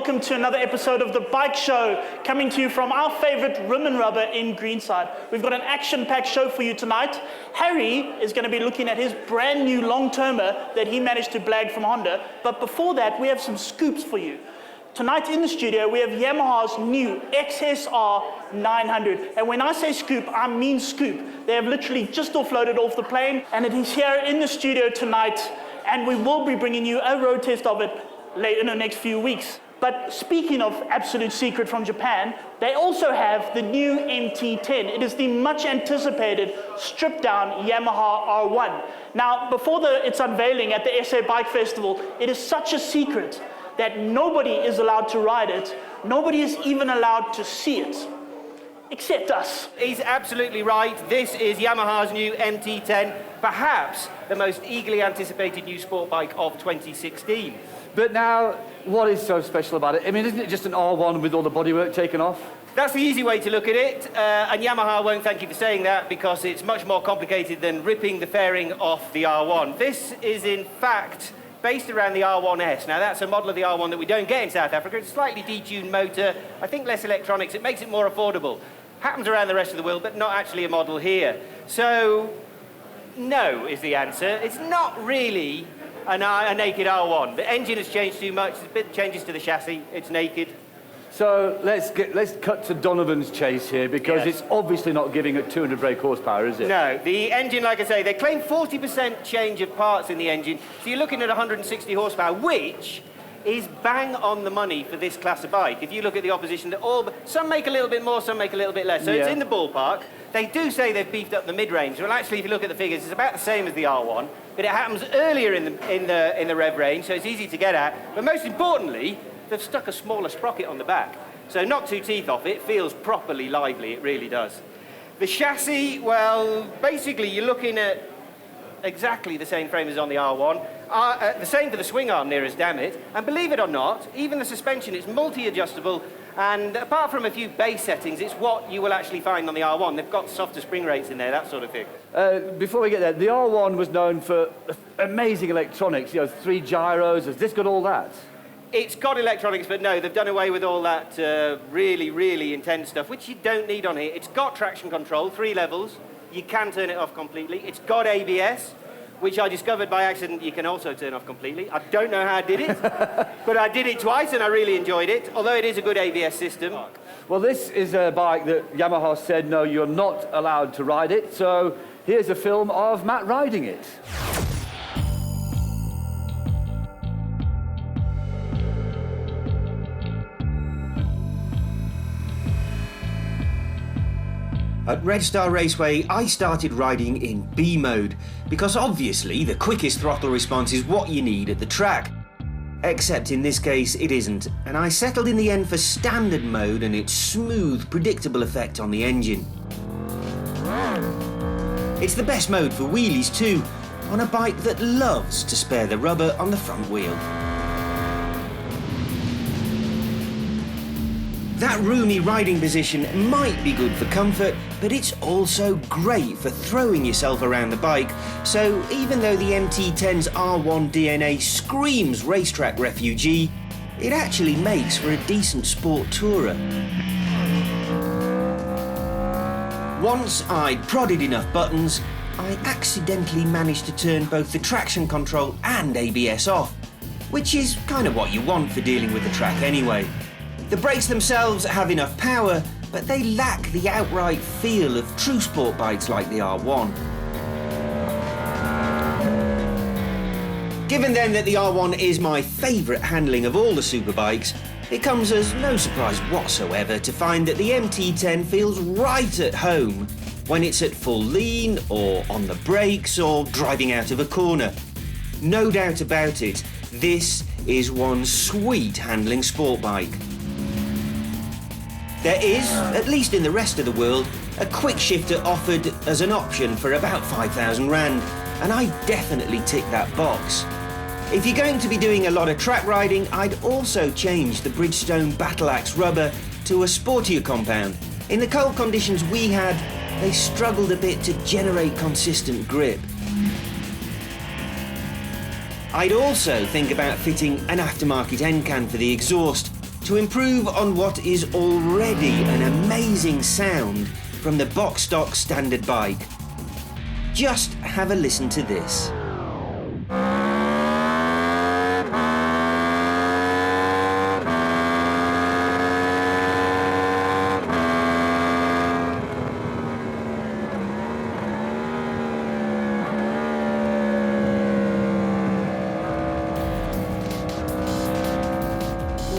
welcome to another episode of The Bike Show, coming to you from our favorite Rim and Rubber in Greenside. We've got an action-packed show for you tonight. Harry is going to be looking at his brand new long-termer that he managed to blag from Honda. But before that, we have some scoops for you. Tonight in the studio, we have Yamaha's new XSR 900. And when I say scoop, I mean scoop. They have literally just offloaded off the plane, and it is here in the studio tonight, and we will be bringing you a road test of it late in the next few weeks. But speaking of absolute secret from Japan, they also have the new MT-10. It is the much anticipated stripped down Yamaha R1. Now, before its unveiling at the SA Bike Festival, it is such a secret that nobody is allowed to ride it. Nobody is even allowed to see it, except us. He's absolutely right. This is Yamaha's new MT-10, perhaps the most eagerly anticipated new sport bike of 2016. But now, what is so special about it? I mean, isn't it just an R1 with all the bodywork taken off? That's the easy way to look at it, and Yamaha won't thank you for saying that because it's much more complicated than ripping the fairing off the R1. This is, in fact, based around the R1S. Now, that's a model of the R1 that we don't get in South Africa. It's a slightly detuned motor, I think less electronics. It makes it more affordable. Happens around the rest of the world, but not actually a model here. So, no is the answer. It's not really a naked R1. The engine has changed too much. There's a bit of changes to the chassis. It's naked. So let's cut to Donovan's chase here, because Yes. it's obviously not giving it 200 brake horsepower, is it? No, the engine, like I say, they claim 40% change of parts in the engine. So you're looking at 160 horsepower, which is bang on the money for this class of bike. If you look at the opposition, some make a little bit more, some make a little bit less. So it's in the ballpark. They do say they've beefed up the mid-range. Well, actually, if you look at the figures, it's about the same as the R1, but it happens earlier in the rev range, so it's easy to get at. But most importantly, they've stuck a smaller sprocket on the back. So knock two teeth off, it feels properly lively, it really does. The chassis, well, basically you're looking at exactly the same frame as on the R1. The same for the swing arm, near as damn it. And believe it or not, even the suspension is multi-adjustable, and apart from a few base settings, it's what you will actually find on the R1. They've got softer spring rates in there, that sort of thing. Before we get there, the R1 was known for amazing electronics, 3 gyros. Has this got all that? It's got electronics, but no, they've done away with all that really, really intense stuff, which you don't need on here. It's got traction control, 3 levels. You can turn it off completely. It's got ABS, which I discovered by accident you can also turn off completely. I don't know how I did it, but I did it twice and I really enjoyed it, although it is a good ABS system. Well, this is a bike that Yamaha said, no, you're not allowed to ride it. So here's a film of Matt riding it. At Red Star Raceway, I started riding in B mode, because obviously the quickest throttle response is what you need at the track. Except in this case it isn't, and I settled in the end for standard mode and its smooth, predictable effect on the engine. It's the best mode for wheelies too, on a bike that loves to spare the rubber on the front wheel. That roomy riding position might be good for comfort, but it's also great for throwing yourself around the bike. So even though the MT-10's R1 DNA screams racetrack refugee, it actually makes for a decent sport tourer. Once I'd prodded enough buttons, I accidentally managed to turn both the traction control and ABS off, which is kind of what you want for dealing with the track anyway. The brakes themselves have enough power, but they lack the outright feel of true sport bikes like the R1. Given then that the R1 is my favourite handling of all the superbikes, it comes as no surprise whatsoever to find that the MT-10 feels right at home when it's at full lean, or on the brakes, or driving out of a corner. No doubt about it, this is one sweet handling sport bike. There is, at least in the rest of the world, a quick shifter offered as an option for about 5,000 Rand, and I definitely tick that box. If you're going to be doing a lot of track riding, I'd also change the Bridgestone Battle Axe rubber to a sportier compound. In the cold conditions we had, they struggled a bit to generate consistent grip. I'd also think about fitting an aftermarket end can for the exhaust to improve on what is already an amazing sound from the box stock standard bike. Just have a listen to this.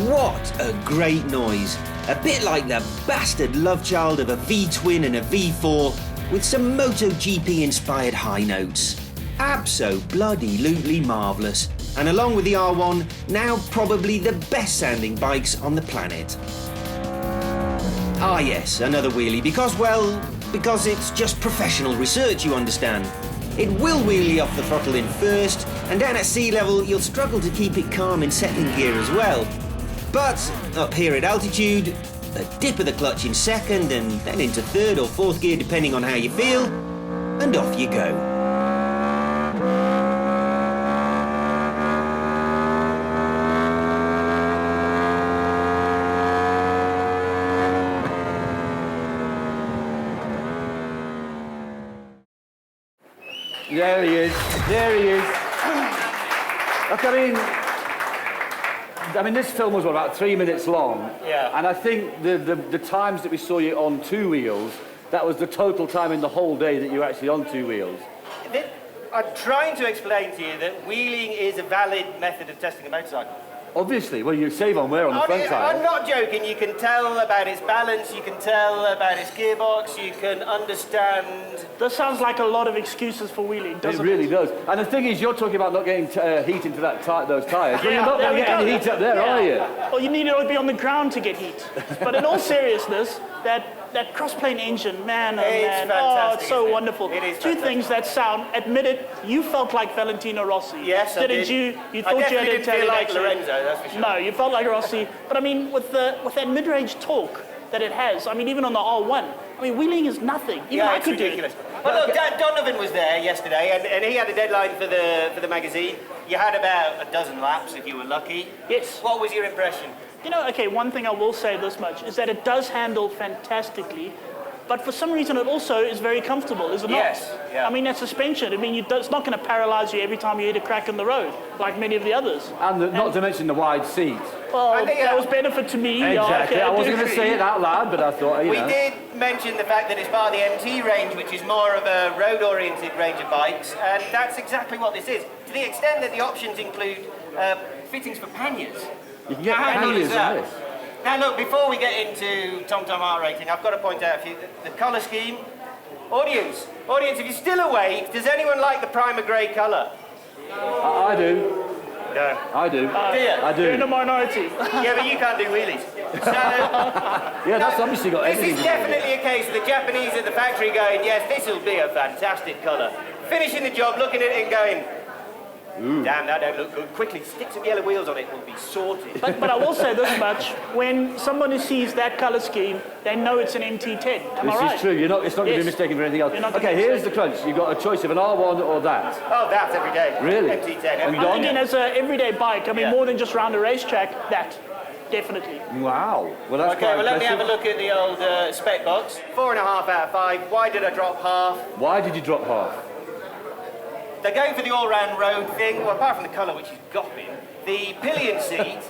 What a great noise. A bit like the bastard love child of a V-twin and a V4 with some MotoGP inspired high notes. Abso-bloody-lutely marvellous. And along with the R1, now probably the best sounding bikes on the planet. Ah yes, another wheelie because it's just professional research, you understand. It will wheelie off the throttle in first, and down at sea level you'll struggle to keep it calm in second gear as well. But up here at altitude, a dip of the clutch in second and then into third or fourth gear depending on how you feel, and off you go. There he is. There he is. Look, I mean, this film was about 3 minutes long. Yeah. And I think the times that we saw you on two wheels, that was the total time in the whole day that you were actually on two wheels. I'm trying to explain to you that wheeling is a valid method of testing a motorcycle. Obviously, well, you save on wear on the front I'm tyre. not joking. You can tell about its balance, you can tell about its gearbox, you can understand... This sounds like a lot of excuses for wheeling, doesn't It it? really does. And the thing is, you're talking about not getting heat into those tyres. Well, Yeah, you're not there going to we get go. any heat up there, Yeah. are you? Well, you need to be on the ground to get heat. But in all seriousness, that cross-plane engine, man, oh It's man, fantastic, it's so isn't it? wonderful. It is Two fantastic. things that sound, admit it, you felt like Valentino Rossi. Yes, I Didn't did. you? You I thought you had definitely an didn't feel Italian like accent. Lorenzo, that's for sure. No, you felt like Rossi. But I mean, with that mid-range torque that it has, I mean, even on the R1, I mean, wheeling is nothing. Even I it's could ridiculous. do it. Well, look, Donovan was there yesterday, and he had a deadline for the magazine. You had about a dozen laps if you were lucky. Yes. What was your impression? You know, okay, one thing I will say this much is that it does handle fantastically, but for some reason it also is very comfortable, is it not? Yes, yeah. I mean, that suspension, I mean, it's not going to paralyze you every time you hit a crack in the road, like many of the others. And not to mention the wide seat. Well, I think, that was benefit to me. Exactly. Yeah, okay, I do wasn't going to agree. say it out loud, but I thought, you We know. did mention the fact that it's part of the MT range, which is more of a road-oriented range of bikes, and that's exactly what this is. To the extent that the options include fittings for panniers. You can get How handy panniers is on that? this. Now look, before we get into TomTom art rating, I've got to point out a few. The colour scheme. Audience, if you're still awake, does anyone like the primer grey colour? I do. No. I do. Do you? I You're in a do. minority. Yeah, but you can't do wheelies. So, Yeah, that's obviously got this everything. is definitely a case of the Japanese at the factory going, yes, this will be a fantastic colour. Finishing the job, looking at it and going, damn, that don't look good. Quickly, stick some yellow wheels on it, will be sorted. But I will say this much, when somebody sees that colour scheme, they know it's an MT-10. Am I This right? is true. It's not going to be Yes. mistaken for anything else. You're not gonna Okay, be here's the crunch. You've got a choice of an R1 or that. Oh, that's every day. Really? MT-10. And Every you I'm don't- thinking as an everyday bike, I mean, Yeah. more than just around a racetrack, that, definitely. Wow. Well, that's Okay, quite well, let me impressive. have a look at the old spec box. 4.5 out of 5. Why did I drop half? Why did you drop half? They're going for the all-round road thing. Well, apart from the colour, which is gopping, the pillion seat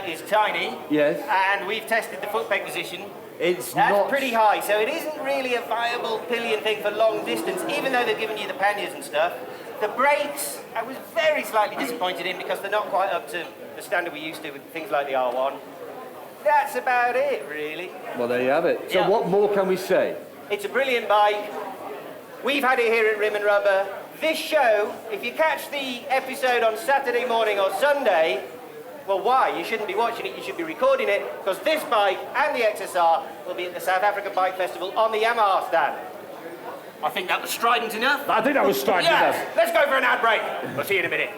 is tiny. Yes. And we've tested the foot peg position. It's That's not... pretty high, so it isn't really a viable pillion thing for long distance, even though they've given you the panniers and stuff. The brakes, I was very slightly disappointed in because they're not quite up to the standard we used to with things like the R1. That's about it, really. Well, there you have it. So Yeah. what more can we say? It's a brilliant bike. We've had it here at Rim and Rubber. This show, if you catch the episode on Saturday morning or Sunday, well, why? You shouldn't be watching it, you should be recording it, because this bike and the XSR will be at the South African Bike Festival on the Yamaha stand. I think that was strident enough. I think that was striking Yeah, enough. let's go for an ad break. We'll see you in a minute.